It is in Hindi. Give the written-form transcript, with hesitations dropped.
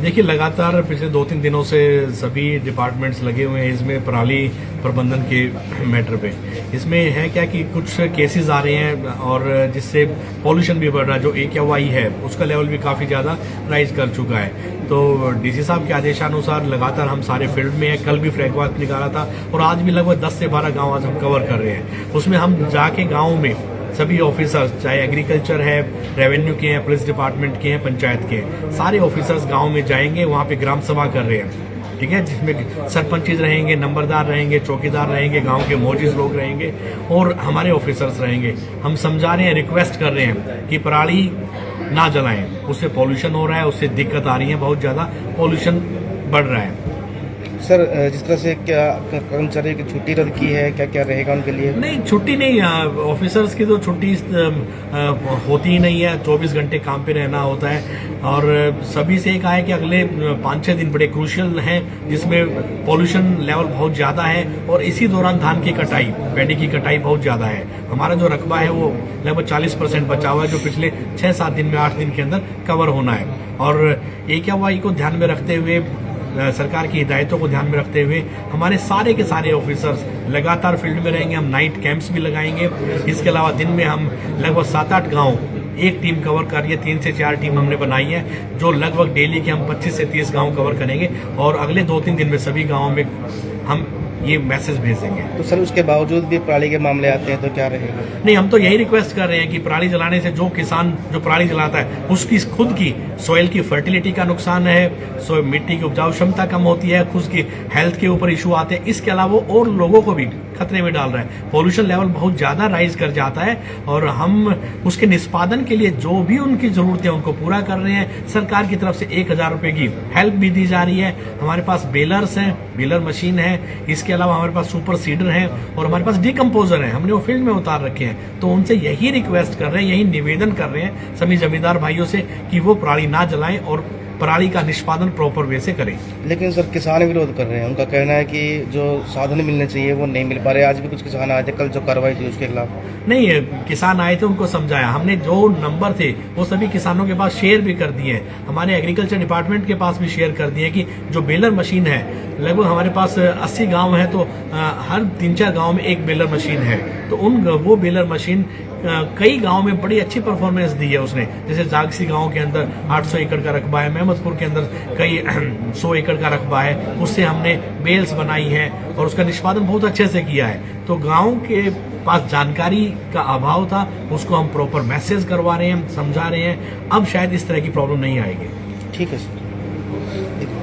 देखिए, लगातार पिछले 2-3 दिनों से सभी डिपार्टमेंट्स लगे हुए हैं इसमें पराली प्रबंधन के मैटर पे। इसमें है क्या कि कुछ केसेस आ रहे हैं और जिससे पॉल्यूशन भी बढ़ रहा है। जो AQI है उसका लेवल भी काफ़ी ज़्यादा राइज कर चुका है। तो DC साहब के आदेशानुसार लगातार हम सारे फील्ड में हैं। कल भी फ्लैग मार्च निकाला था और आज भी लगभग 10 से 12 गाँव आज हम कवर कर रहे हैं। उसमें हम जाके गाँव में सभी ऑफिसर्स, चाहे एग्रीकल्चर है, रेवेन्यू के हैं, पुलिस डिपार्टमेंट के हैं, पंचायत के हैं, सारे ऑफिसर्स गांव में जाएंगे, वहां पे ग्राम सभा कर रहे हैं। ठीक है, जिसमें सरपंचीज रहेंगे, नंबरदार रहेंगे, चौकीदार रहेंगे, गांव के मौजूद लोग रहेंगे और हमारे ऑफिसर्स रहेंगे। हम समझा रहे हैं, रिक्वेस्ट कर रहे हैं कि पराली ना जलाएं, उससे पॉल्यूशन हो रहा है, उससे दिक्कत आ रही है, बहुत ज्यादा पॉल्यूशन बढ़ रहा है। सर, जिस तरह से क्या कर्मचारी की छुट्टी रद्द की है, क्या क्या रहेगा उनके लिए? नहीं, छुट्टी नहीं, ऑफिसर्स की तो छुट्टी होती ही नहीं है। 24 घंटे काम पे रहना होता है और सभी से कहा है कि अगले 5-6 दिन बड़े क्रूशियल हैं जिसमें पॉल्यूशन लेवल बहुत ज्यादा है और इसी दौरान धान की कटाई, पैडी की कटाई बहुत ज्यादा है। हमारा जो रकबा है वो लगभग 40% बचा हुआ है जो पिछले 6-7 दिन में 8 दिन के अंदर कवर होना है। और AQI को ध्यान में रखते हुए, सरकार की हिदायतों को ध्यान में रखते हुए हमारे सारे के सारे ऑफिसर्स लगातार फील्ड में रहेंगे। हम नाइट कैंप्स भी लगाएंगे। इसके अलावा दिन में हम लगभग 7-8 गांव एक टीम कवर कर रही है। 3 से 4 टीम हमने बनाई है जो लगभग डेली के हम 25 से 30 गांव कवर करेंगे और अगले 2-3 दिन में सभी गांवों में हम ये मैसेज भेजेंगे। तो सर, उसके बावजूद भी पराली के मामले आते हैं तो क्या रहेगा? नहीं, हम तो यही रिक्वेस्ट कर रहे हैं कि पराली जलाने से जो किसान जो पराली जलाता है उसकी खुद की सॉइल की फर्टिलिटी का नुकसान है, मिट्टी की उपजाऊ क्षमता कम होती है, खुद की हेल्थ के ऊपर इशू आते हैं। इसके अलावा और लोगों को भी खतरे में डाल रहा है। पॉल्यूशन लेवल बहुत ज्यादा राइज कर जाता है और हम उसके निष्पादन के लिए जो भी उनकी जरूरतें उनको पूरा कर रहे हैं। सरकार की तरफ से 1000 रुपए की हेल्प भी दी जा रही है। हमारे पास बेलर्स हैं, बेलर मशीन है, इसके अलावा हमारे पास सुपर सीडर है और हमारे पास डिकम्पोजर है, हमने वो फील्ड में उतार रखे हैं। तो उनसे यही रिक्वेस्ट कर रहे हैं, यही निवेदन कर रहे हैं सभी जमींदार भाइयों से कि वो पराली ना जलाएं और पराली का निष्पादन प्रॉपर वे से करें। लेकिन सर, किसान विरोध कर रहे हैं। उनका कहना है कि जो साधन मिलने चाहिए वो नहीं मिल पा रहे। आज भी कुछ किसान आए थे, कल जो कार्रवाई थी उसके खिलाफ। नहीं, किसान आए थे, उनको समझाया हमने। जो नंबर थे वो सभी किसानों के पास शेयर भी कर दिए। हमारे एग्रीकल्चर डिपार्टमेंट के पास भी शेयर कर दिए कि जो बेलर मशीन है, लगभग हमारे पास 80 गांव है तो हर 3-4 गांव में एक बेलर मशीन है। तो वो बेलर मशीन कई गांव में बड़ी अच्छी परफॉर्मेंस दी है उसने। जैसे जागसी गांव के अंदर 800 एकड़ का रकबा है, महमदपुर के अंदर कई 100 एकड़ का रकबा है, उससे हमने बेल्स बनाई है और उसका निष्पादन बहुत अच्छे से किया है। तो गांव के पास जानकारी का अभाव था, उसको हम प्रॉपर मैसेज करवा रहे हैं, समझा रहे हैं। अब शायद इस तरह की प्रॉब्लम नहीं आएगी। ठीक है सर।